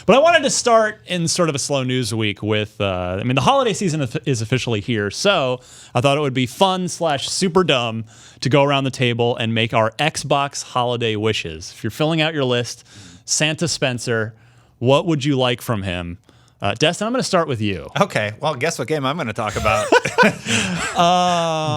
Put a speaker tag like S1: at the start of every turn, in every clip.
S1: But I wanted to start in sort of a slow news week with, the holiday season is officially here, so I thought it would be fun / super dumb to go around the table and make our Xbox holiday wishes. If you're filling out your list, Santa Spencer, what would you like from him? Destin, I'm going to start with you.
S2: Okay, well, guess what game I'm going to talk about?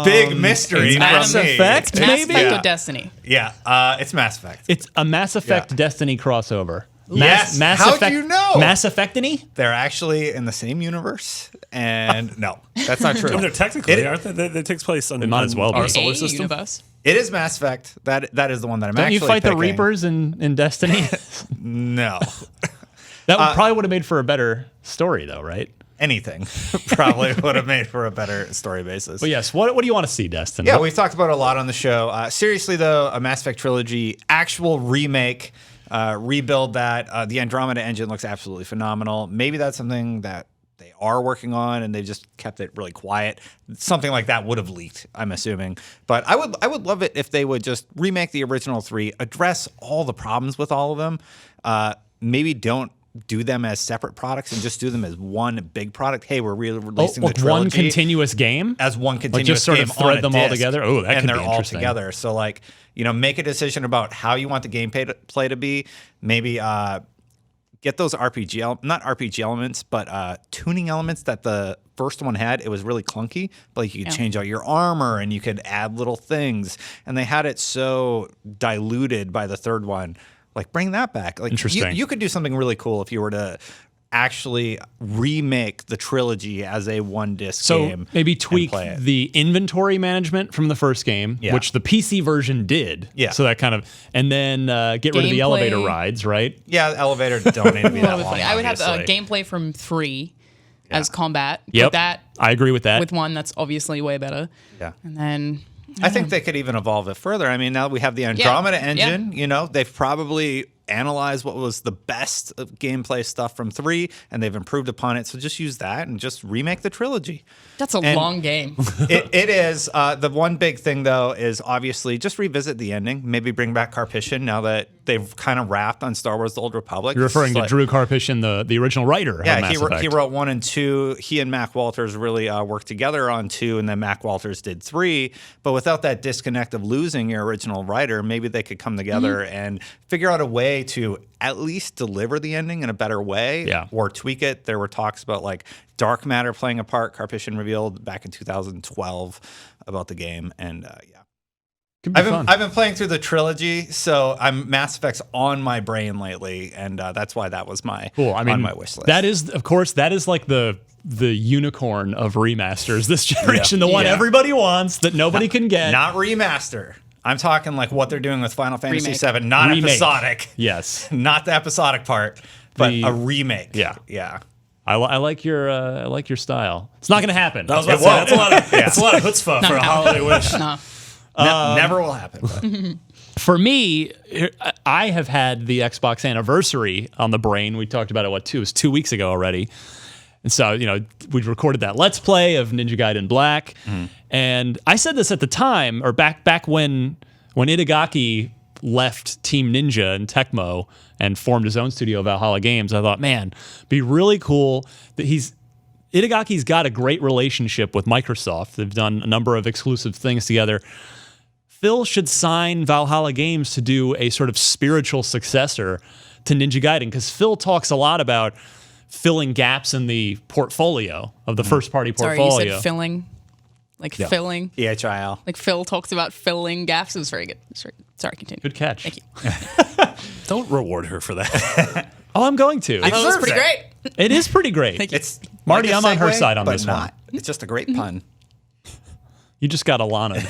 S2: Big mystery.
S1: Mass Effect, maybe?
S3: Mass Effect with Destiny.
S2: Yeah, it's Mass Effect.
S1: It's a Mass Effect Destiny crossover.
S2: Yes.
S1: Mass
S2: How'd
S1: Effect,
S2: you know?
S1: Mass Effect-any?
S2: They're actually in the same universe, and no, that's not true.
S4: They're technically, aren't they? That takes place on,
S1: might as well be.
S4: our solar system.
S3: Universe.
S2: It is Mass Effect. That is the one that I'm
S1: Don't
S2: actually
S1: you fight
S2: picking.
S1: the Reapers in Destiny?
S2: No.
S1: That probably would have made for a better story, though, right?
S2: Anything probably would have made for a better story basis.
S1: But yes, what do you want to see, Destin?
S2: Yeah, we've talked about it a lot on the show. Seriously, though, a Mass Effect trilogy, actual remake, rebuild that. The Andromeda engine looks absolutely phenomenal. Maybe that's something that they are working on and they've just kept it really quiet. Something like that would have leaked, I'm assuming. But I would love it if they would just remake the original 3, address all the problems with all of them. Maybe don't do them as separate products and just do them as one big product. Hey, we're releasing the trilogy
S1: one continuous game
S2: as one continuous
S1: just sort
S2: game
S1: of thread
S2: on a
S1: them all
S2: disc,
S1: together. Oh, that
S2: and
S1: could
S2: they're
S1: be
S2: all
S1: interesting.
S2: together. So make a decision about how you want the gameplay to be. Maybe get those not RPG elements, but tuning elements that the first one had. It was really clunky, but you could change out your armor and you could add little things. And they had it so diluted by the third one. Like, bring that back. Like,
S1: Interesting.
S2: You could do something really cool if you were to actually remake the trilogy as a one-disc game.
S1: So maybe tweak
S2: and play it.
S1: the inventory management from the first game, which the PC version did.
S2: Yeah.
S1: So that kind of, and then get rid of the
S3: Gameplay.
S1: elevator rides, right?
S2: Yeah, the elevators don't need to be that
S3: That would be
S2: long.
S3: funny. I would have
S2: obviously.
S3: gameplay from 3 as combat.
S1: Yep.
S3: Put that
S1: I agree with that.
S3: with 1 that's obviously way better.
S2: Yeah.
S3: And then
S2: I think they could even evolve it further. I mean, now we have the Andromeda engine.
S3: Yeah.
S2: You know, they've probably analyzed what was the best of gameplay stuff from 3, and they've improved upon it. So just use that and just remake the trilogy.
S3: that's a long game.
S2: It is. The one big thing, though, is obviously just revisit the ending. Maybe bring back Carpiscian now that they've kind of wrapped on Star Wars: The Old Republic.
S1: You're referring
S2: It's
S1: to
S2: like-
S1: Drew Karpyshyn, the original writer of
S2: Yeah,
S1: Mass Effect.
S2: he wrote 1 and 2. He and Mac Walters really worked together on 2, and then Mac Walters did 3. But without that disconnect of losing your original writer, maybe they could come together and figure out a way to at least deliver the ending in a better way, or tweak it. There were talks about like dark matter playing a part. Carpiscian revealed back in 2012 about the game, and I've been playing through the trilogy, so Mass Effect's on my brain lately, and that's why that was my on my wish list.
S1: That is, of course, like the unicorn of remasters this generation, the one everybody wants that nobody can get.
S2: Not remaster. I'm talking like what they're doing with Final Fantasy
S3: Remake.
S2: VII, not
S1: Remake.
S2: episodic.
S1: Yes,
S2: Not the episodic part, but
S1: The-
S2: a remake.
S1: Yeah.
S2: Yeah.
S1: I like your style. It's not going to happen.
S4: That was about to say, that's a lot of chutzpah for a holiday wish.
S3: No.
S2: Never will happen. But.
S1: For me, I have had the Xbox anniversary on the brain. We talked about it, it was 2 weeks ago already. And so, we recorded that Let's Play of Ninja Gaiden Black. And I said this at the time, or back when Itagaki left Team Ninja and Tecmo and formed his own studio, Valhalla Games, I thought, man, be really cool that Itagaki's got a great relationship with Microsoft. They've done a number of exclusive things together. Phil should sign Valhalla Games to do a sort of spiritual successor to Ninja Gaiden, because Phil talks a lot about filling gaps in the portfolio of the first-party portfolio.
S3: Sorry, you said filling. Like filling.
S2: EHIL.
S3: Like Phil talks about filling gaps. It was very good. Sorry, continue.
S1: Good catch.
S3: Thank you.
S4: Don't reward her for that.
S1: Oh, I'm going to.
S3: I thought it was pretty
S2: Deserves
S3: great.
S1: It is pretty great.
S3: Thank you.
S2: It's
S1: Marty,
S2: like a
S1: I'm on her
S2: segue,
S1: side on
S2: but
S1: this
S2: not.
S1: one.
S2: It's just a great pun.
S1: You just got Alana.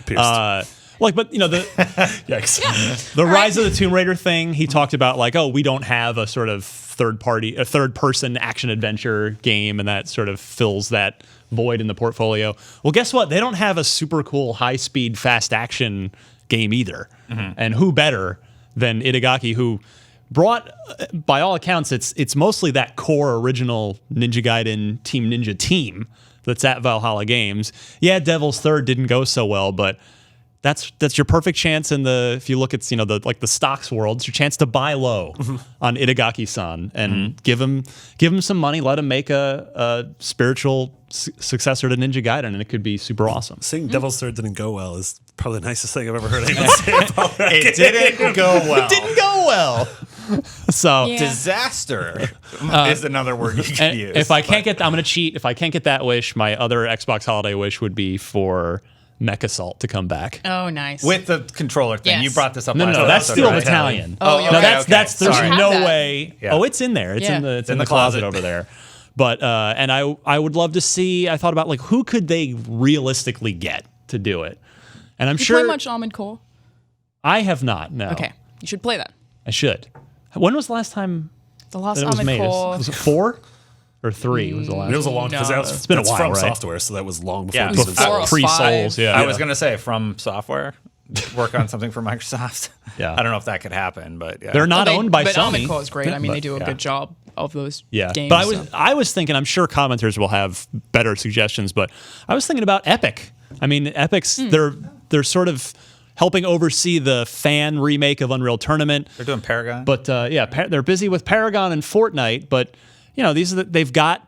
S4: Pierced.
S1: Yikes. The Rise of the Tomb Raider thing, he talked about we don't have a sort of third person action adventure game, and that sort of fills that void in the portfolio. Well, guess what? They don't have a super cool high speed fast action game either. And who better than Itagaki, who brought, by all accounts, it's mostly that core original Ninja Gaiden Team Ninja team that's at Valhalla Games. Yeah, Devil's Third didn't go so well, but that's your perfect chance in the, if you look at the stocks world, it's your chance to buy low on Itagaki-san and give him some money, let him make a spiritual successor to Ninja Gaiden, and it could be super awesome.
S4: Saying Devil's Third didn't go well is probably the nicest thing I've ever heard anyone say about that
S2: It didn't go well.
S1: It didn't go well. So
S3: Yeah.
S2: Disaster is another word you could use.
S1: if I can't get, I'm going to cheat. If I can't get that wish, my other Xbox holiday wish would be for Mech Assault to come back.
S3: Oh, nice.
S2: With the controller thing,
S3: Yes.
S2: you brought this up.
S1: No,
S2: last
S1: that's
S2: episode,
S1: Steel
S2: right?
S1: Battalion.
S3: Oh, yeah,
S1: no,
S3: okay,
S1: that's there's
S2: Sorry.
S1: no
S3: Have that.
S1: way.
S2: Yeah.
S1: Oh, it's in there. It's
S3: Yeah.
S1: in the closet over there. But and I would love to see. I thought about like who could they realistically get to do it, and I'm
S3: you
S1: sure
S3: play much Armored Core?
S1: I have not. No.
S3: Okay, you should play that.
S1: I should. When was the last time
S3: The last
S1: that it was
S3: Armored
S1: made?
S3: Core.
S1: Was it 4 or 3? Was the last?
S4: It was a long because
S3: No.
S4: it's
S1: been a
S4: that's
S1: while,
S4: from
S1: right?
S4: software, so that was long before
S2: Yeah.
S4: it was
S3: Before
S4: Souls.
S3: or
S1: Pre
S3: five.
S1: Souls. Yeah.
S2: I was going to say from software, work on something for Microsoft.
S1: Yeah.
S2: I don't know if that could happen, but yeah.
S1: They're not
S3: Well,
S1: owned by
S3: but
S1: Sony.
S3: Armored Core is great. I mean, they do a
S2: yeah.
S3: good job of those
S1: Yeah,
S3: games.
S1: but
S3: so.
S1: I was thinking. I'm sure commenters will have better suggestions, but I was thinking about Epic. I mean, Epic's they're sort of helping oversee the fan remake of Unreal Tournament.
S2: They're doing Paragon.
S1: But they're busy with Paragon and Fortnite. But these are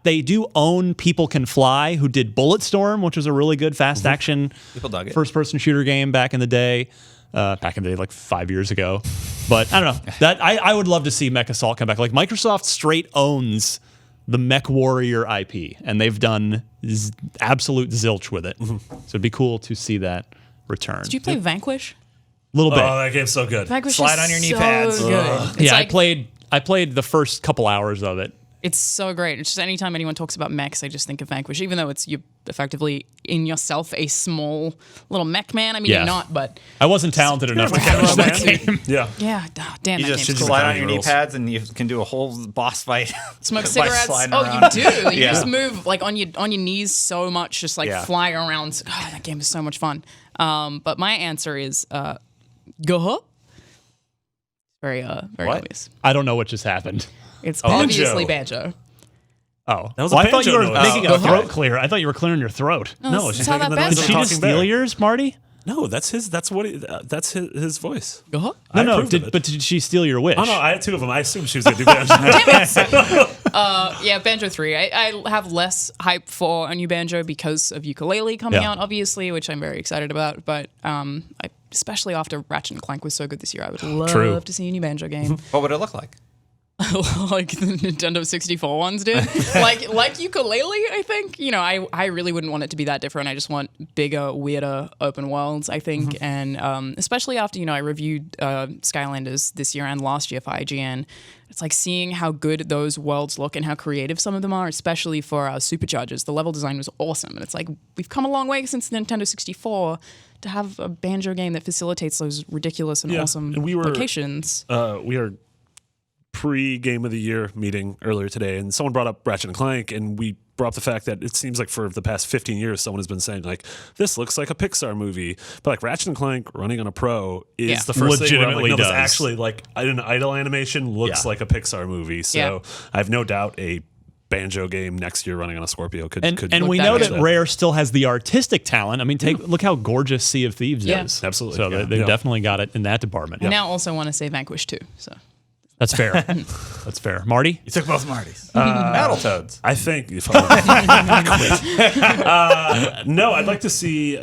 S1: they do own People Can Fly, who did Bulletstorm, which was a really good fast action
S2: People dug it.
S1: first-person shooter game back in the day. Like 5 years ago. But I don't know. That I would love to see Mech Assault come back. Like Microsoft straight owns the Mech Warrior IP, and they've done absolute zilch with it. So it'd be cool to see that return.
S3: Did you play Vanquish?
S1: A little bit.
S4: Oh, that game's so good.
S3: Vanquish
S2: Slide
S3: is
S2: on your knee
S3: so
S2: pads.
S3: Good. It's
S1: yeah,
S3: like,
S1: I played the first couple hours of it.
S3: It's so great. It's just anytime anyone talks about mechs, I just think of Vanquish, even though it's you effectively in yourself a small little mech man. I mean,
S1: Yeah.
S3: you're not, but
S1: I wasn't talented enough to finish that game.
S4: Yeah.
S3: yeah, damn,
S2: you
S3: that
S2: just
S3: game's
S2: slide
S3: cool.
S2: on your knee
S4: rules.
S2: pads and you can do a whole boss fight.
S3: Smoke
S2: by
S3: cigarettes.
S2: sliding
S3: Oh,
S2: around.
S3: you do. You
S2: Yeah.
S3: just move like on your knees so much, just like
S2: Yeah.
S3: flying around. Oh, that game is so much fun. But my answer is go. Very very
S2: What?
S3: obvious.
S1: I don't know what just happened.
S3: It's
S4: Banjo.
S3: obviously Banjo.
S1: Oh,
S4: That was a
S1: I thought you
S4: banjo
S1: were
S4: noise.
S1: making
S2: Oh,
S1: a throat
S2: okay.
S1: clear. I thought you were clearing your throat.
S4: No,
S3: that's
S4: she's
S3: how
S4: making
S3: that
S4: the noise
S3: Banjo
S4: of
S1: Did she
S4: talking
S1: just
S4: bear.
S1: steal yours, Marty?
S4: No, that's his. That's what. That's his voice.
S3: Go.
S1: No,
S4: approved of it.
S1: but did she steal your wish?
S4: Oh no, I had 2 of them. I assumed she was going to do Banjo.
S3: Yeah, Banjo 3. I have less hype for a new Banjo because of Ukulele coming
S1: Yeah.
S3: out, obviously, which I'm very excited about. But especially after Ratchet and Clank was so good this year, I would love
S1: True.
S3: to see a new Banjo game.
S2: What would it look like?
S3: Like the Nintendo 64 ones did. like Ukulele, I think. I really wouldn't want it to be that different. I just want bigger, weirder open worlds, I think. And especially after, I reviewed Skylanders this year and last year for IGN. It's like seeing how good those worlds look and how creative some of them are, especially for Superchargers. The level design was awesome. And it's like, we've come a long way since the Nintendo 64 to have a Banjo game that facilitates those ridiculous and
S4: Yeah,
S3: awesome
S4: and we were-
S3: locations.
S4: We are pre-game of the year meeting earlier today, and someone brought up Ratchet and Clank, and we brought up the fact that it seems like for the past 15 years, someone has been saying like, this looks like a Pixar movie, but like Ratchet and Clank running on a Pro is
S3: Yeah.
S4: the first thing where I'm like,
S1: Legitimately
S4: no, this
S1: does.
S4: actually like an idle animation looks
S1: Yeah.
S4: like a Pixar movie. So
S3: Yeah.
S4: I have no doubt a Banjo game next year running on a Scorpio could
S1: And
S4: look
S1: we
S3: that
S1: know
S3: way.
S1: that Rare still has the artistic talent. I mean, look how gorgeous Sea of Thieves
S3: Yeah.
S1: is.
S4: Absolutely,
S1: So
S4: yeah.
S1: they've
S4: Yeah.
S1: definitely got it in that department.
S3: I now also want to say Vanquish too. So
S1: That's fair. That's fair. Marty?
S2: You took both Martys. Battletoads.
S4: I think if no, I'd like to see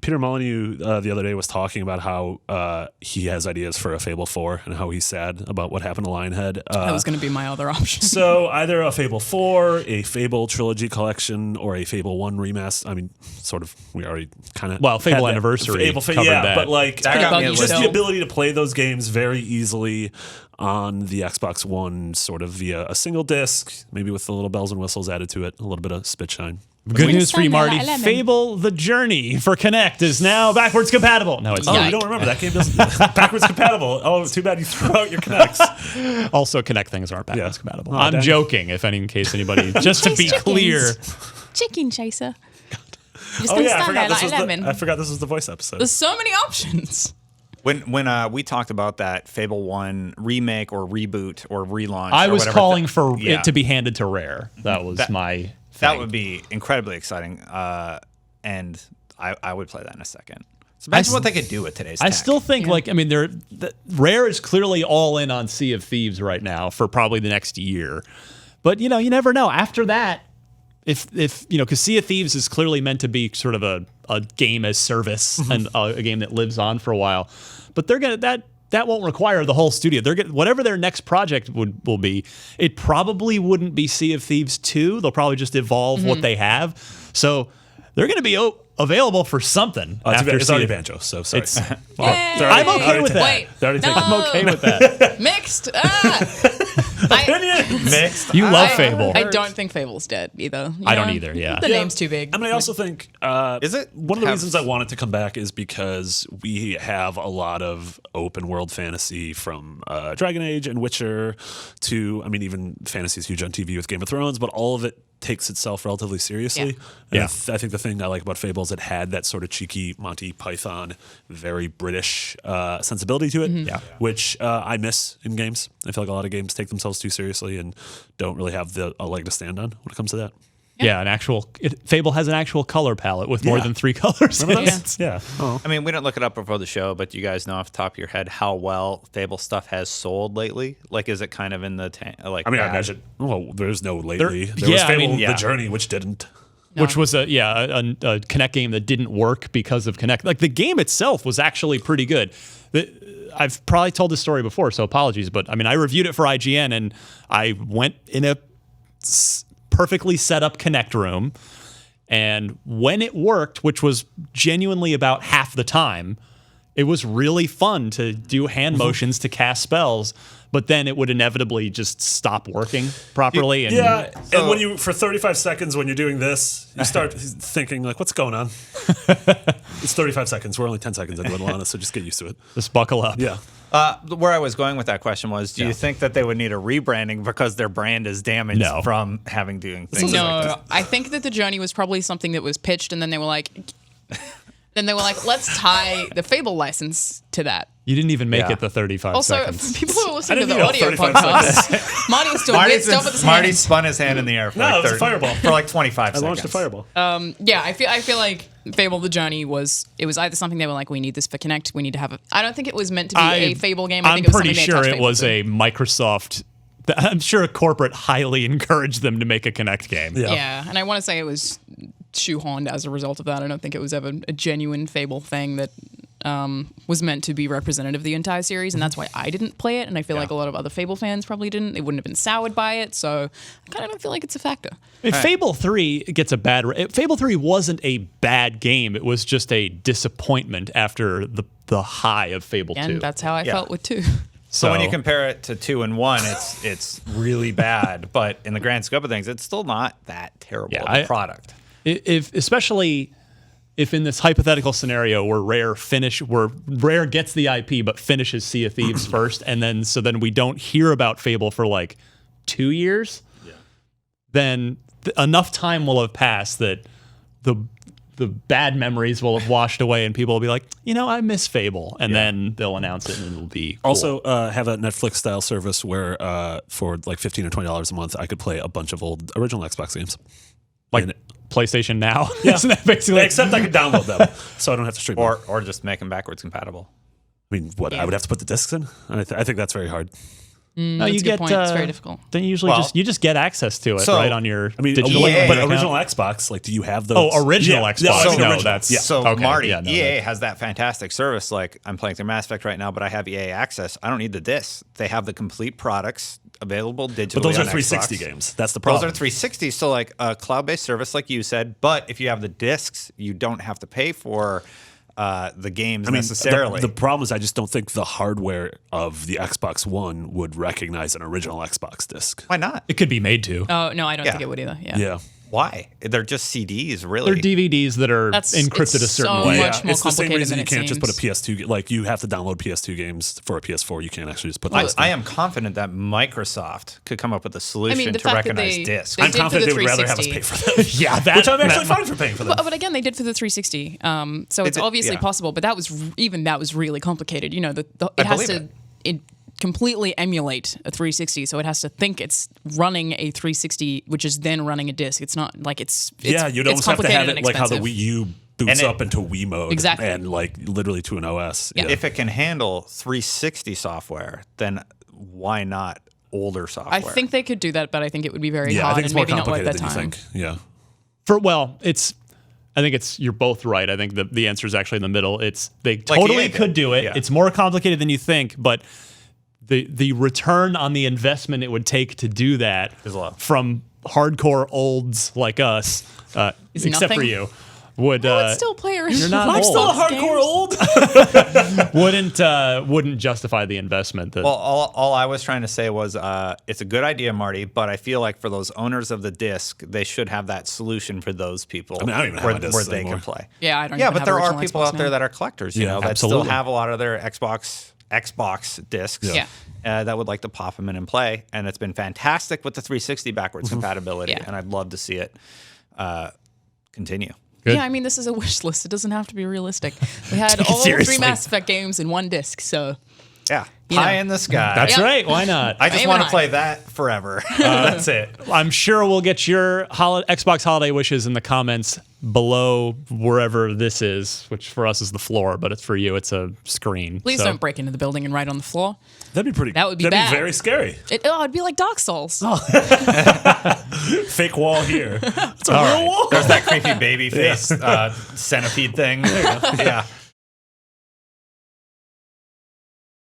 S4: Peter Molyneux the other day was talking about how he has ideas for a Fable 4 and how he's sad about what happened to Lionhead.
S3: that was going to be my other option.
S4: So either a Fable 4, a Fable trilogy collection, or a Fable 1 remaster. I mean, sort of, we already kind of...
S1: Well, Fable Anniversary covered
S4: yeah,
S1: that.
S4: but like,
S2: That got me a
S3: Buggy
S4: just
S2: list.
S3: still.
S4: the ability to play those games very easily on the Xbox One, sort of via a single disc, maybe with the little bells and whistles added to it, a little bit of spit shine.
S1: Good news for you,
S3: Winston
S1: Marty.
S3: and Lemon.
S1: Fable The Journey for Kinect is now backwards compatible. No, it's
S4: Oh,
S1: not.
S4: you don't remember that game doesn't backwards compatible. Oh, too bad you threw out your Kinects.
S1: Also, Kinect things aren't backwards
S4: Yeah.
S1: compatible.
S4: Oh,
S1: I'm
S4: dang.
S1: joking, if any, in case anybody, just to be
S3: Chase
S1: clear.
S3: Chicken chaser. Just
S4: Oh
S3: gonna
S4: yeah,
S3: stand there like lemon.
S4: I forgot this was the voice episode.
S3: There's so many options.
S2: When we talked about that Fable 1 remake or reboot or relaunch,
S1: I
S2: or
S1: was
S2: whatever
S1: calling for
S2: yeah.
S1: it to be handed to Rare. That was my
S2: That
S1: thing.
S2: would be incredibly exciting, and I would play that in a second. So imagine what they could do with today's
S1: I
S2: tech.
S1: still think, Rare is clearly all in on Sea of Thieves right now for probably the next year. But, you never know. After that, if because Sea of Thieves is clearly meant to be sort of a game as service and a game that lives on for a while. But they're going to, that won't require the whole studio. They're whatever their next project will be, it probably wouldn't be Sea of Thieves 2. They'll probably just evolve what they have. So they're going to be available for something.
S4: It's already Banjo, so sorry.
S1: I'm okay with that.
S3: Wait,
S1: I'm okay with that.
S3: mixed.
S2: Mixed.
S1: You love Fable.
S3: I don't think Fable's dead either.
S1: I don't either, yeah.
S3: The name's too big.
S4: I mean, I also think
S2: Is it?
S4: one of the reasons I want it to come back is because we have a lot of open world fantasy from Dragon Age and Witcher to, I mean, even fantasy is huge on TV with Game of Thrones, but all of it takes itself relatively seriously.
S1: Yeah.
S4: I think the thing I like about Fable is it had that sort of cheeky Monty Python, very British sensibility to it, which I miss in games. I feel like a lot of games take themselves too seriously and don't really have a leg to stand on when it comes to that.
S1: Yeah, Fable has an actual color palette with more than 3 colors.
S4: Yeah. Oh.
S2: I mean, we didn't look it up before the show, but you guys know off the top of your head how well Fable stuff has sold lately? Like, is it kind of in the
S4: I mean, I imagine. Well, there's no lately. There was
S1: yeah,
S4: Fable,
S1: I mean,
S4: The Journey, which didn't.
S3: No.
S1: Which was a Kinect game that didn't work because of Kinect. Like the game itself was actually pretty good. I've probably told this story before, so apologies. But I mean, I reviewed it for IGN, and I went in a perfectly set up Kinect room, and when it worked, which was genuinely about half the time, it was really fun to do hand motions to cast spells. But then it would inevitably just stop working properly. And
S4: and when you, for 35 seconds, when you're doing this, you start thinking, like, what's going on? It's 35 seconds. We're only 10 seconds into it, Alana, so just get used to it.
S1: just buckle up.
S4: Yeah.
S2: Where I was going with that question was, do you think that they would need a rebranding because their brand is damaged from doing things like this?
S3: I think that The Journey was probably something that was pitched, and then they were like, let's tie the Fable license to that.
S1: You didn't even make it the 35
S3: Also,
S1: seconds.
S3: for people who are listening to the
S4: know
S3: audio
S4: 35
S3: podcast, Marty was doing weird stuff with his
S2: Marty
S3: hands.
S2: spun his hand in the air for
S4: No, it was a fireball.
S2: for like 25
S4: I
S2: seconds.
S4: launched a fireball.
S3: Yeah, I feel like Fable: The Journey was either something they were like, we need this for Kinect, we need to have it. I don't think it was meant to be a Fable game. I
S1: I'm
S3: think it was
S1: pretty
S3: something they
S1: sure
S3: attached
S1: it
S3: Fable
S1: was
S3: to.
S1: a Microsoft. I'm sure a corporate highly encouraged them to make a Kinect game.
S3: Yeah, and I want to say it was shoehorned as a result of that. I don't think it was ever a genuine Fable thing that was meant to be representative of the entire series, and that's why I didn't play it, and I feel like a lot of other Fable fans probably didn't. They wouldn't have been soured by it, so I kind of don't feel like it's a factor.
S1: Fable 3 gets a bad. Fable 3 wasn't a bad game. It was just a disappointment after the high of Fable 2.
S3: And that's how I felt with 2.
S2: So when you compare it to 2 and 1, it's really bad. But in the grand scope of things, it's still not that terrible of a product.
S1: Especially if in this hypothetical scenario where Rare gets the IP but finishes Sea of Thieves first, and then we don't hear about Fable for like 2 years, then enough time will have passed that the bad memories will have washed away, and people will be like, I miss Fable, and then they'll announce it, and it'll be cool.
S4: Also, have a Netflix style service where for like $15 or $20 a month, I could play a bunch of old original Xbox games.
S1: Like PlayStation Now.
S4: Yeah.
S1: Isn't that basically?
S4: Except I could download them, so I don't have to stream them.
S2: Or just make them backwards compatible.
S4: I mean, what? I would have to put the discs in? I think that's very hard.
S1: No,
S3: That's
S1: you
S3: a good
S1: get.
S3: point. It's very difficult.
S1: Then you usually just get access to it right on your.
S4: I mean,
S1: digital
S4: but
S1: account.
S4: original Xbox, like, do you have those?
S1: Oh, original Xbox.
S4: Yeah,
S1: No,
S4: original.
S1: that's
S2: So
S1: okay.
S2: Marty,
S1: Yeah, no,
S2: EA has that fantastic service. Like, I'm playing through Mass Effect right now, but I have EA access. I don't need the discs. They have the complete products available digitally.
S4: But those are
S2: on
S4: 360
S2: Xbox.
S4: games. That's the problem.
S2: Those are 360. So like a cloud-based service, like you said. But if you have the discs, you don't have to pay for the games necessarily.
S4: The problem is I just don't think the hardware of the Xbox One would recognize an original Xbox disc.
S2: Why not?
S1: It could be made to.
S3: Oh, no, I don't
S2: Yeah.
S3: think it would either.
S4: Yeah.
S2: Why? They're just CDs, really.
S1: They're DVDs that are
S3: That's-
S1: encrypted
S3: it's
S1: a certain
S3: so
S1: way.
S3: much more
S4: It's the same
S3: complicated
S4: reason
S3: than
S4: you
S3: it
S4: can't just put a
S3: seems.
S4: PS2. Like, you have to download PS2 games for a PS4. You can't actually just put
S2: I,
S4: those.
S2: I am confident that Microsoft could come up with a solution
S3: the
S2: to
S3: fact that
S2: recognize
S3: they-
S2: discs.
S3: they
S4: I'm
S3: did for
S4: confident
S3: the
S4: they would rather have us
S3: 360.
S4: pay for them.
S1: Yeah, that,
S4: Which I'm actually fine for paying for them.
S3: But again, they did for the 360, so it's obviously possible. But that was really complicated. It has
S2: believe
S3: to completely emulate a 360, so it has to think it's running a 360, which is then running a disc. It's not like it's
S4: Yeah, you'd almost have to have it like how the Wii U boots
S2: And
S4: up into Wii mode.
S3: Exactly.
S4: And like literally to an OS.
S3: Yeah.
S2: If it can handle 360 software, then why not older software?
S3: I think they could do that, but I think it would be very
S4: Yeah, I
S3: hard
S4: think it's
S3: and
S4: more
S3: maybe not worth
S4: complicated
S3: their
S4: than you
S3: time.
S4: think. Yeah.
S1: I think you're both right. I think the answer is actually in the middle. They
S2: Like
S1: totally
S2: EA did.
S1: could do it.
S2: Yeah.
S1: It's more complicated than you think, but the return on the investment it would take to do that
S2: Is low.
S1: from hardcore olds like us,
S3: Is
S1: except for
S3: nothing?
S1: you, would
S3: It's still player.
S1: You're not
S3: Xbox
S1: old.
S3: games.
S1: Wouldn't justify the investment.
S2: Well, all I was trying to say was it's a good idea, Marty, but I feel like for those owners of the disc, they should have that solution for those people
S4: I mean, I don't even have
S2: where,
S4: my discs
S2: where they
S4: anymore.
S2: can play.
S3: Yeah, I don't
S2: Yeah,
S3: even
S2: but
S3: have
S2: there are
S3: original
S2: people
S3: Xbox
S2: out there
S3: now.
S2: that are collectors, you
S4: Yeah,
S2: know, that
S1: absolutely.
S2: still have a lot of their Xbox discs
S3: Yeah.
S2: that would like to pop them in and play. And it's been fantastic with the 360 backwards compatibility,
S3: Yeah.
S2: and I'd love to see it continue.
S1: Good.
S3: Yeah, I mean, this is a wish list. It doesn't have to be realistic. We had all
S1: Seriously.
S3: 3 Mass Effect games in one disc, so
S2: Yeah,
S3: You
S2: pie
S3: know.
S2: in the sky.
S1: That's
S3: Yep.
S1: right. Why not?
S2: I just
S3: Aim
S2: want to
S3: high.
S2: play that forever. That's it.
S1: I'm sure we'll get your Xbox holiday wishes in the comments below wherever this is, which for us is the floor, but it's for you. It's a screen.
S3: please
S1: So-
S3: don't break into the building and write on the floor.
S4: That'd be pretty.
S3: That would be
S4: that'd
S3: bad.
S4: be very scary.
S3: It'd be like Dark Souls.
S4: Fake wall here. It's a
S1: All
S4: real
S1: right.
S4: wall.
S2: There's that creepy baby face centipede thing. Yeah.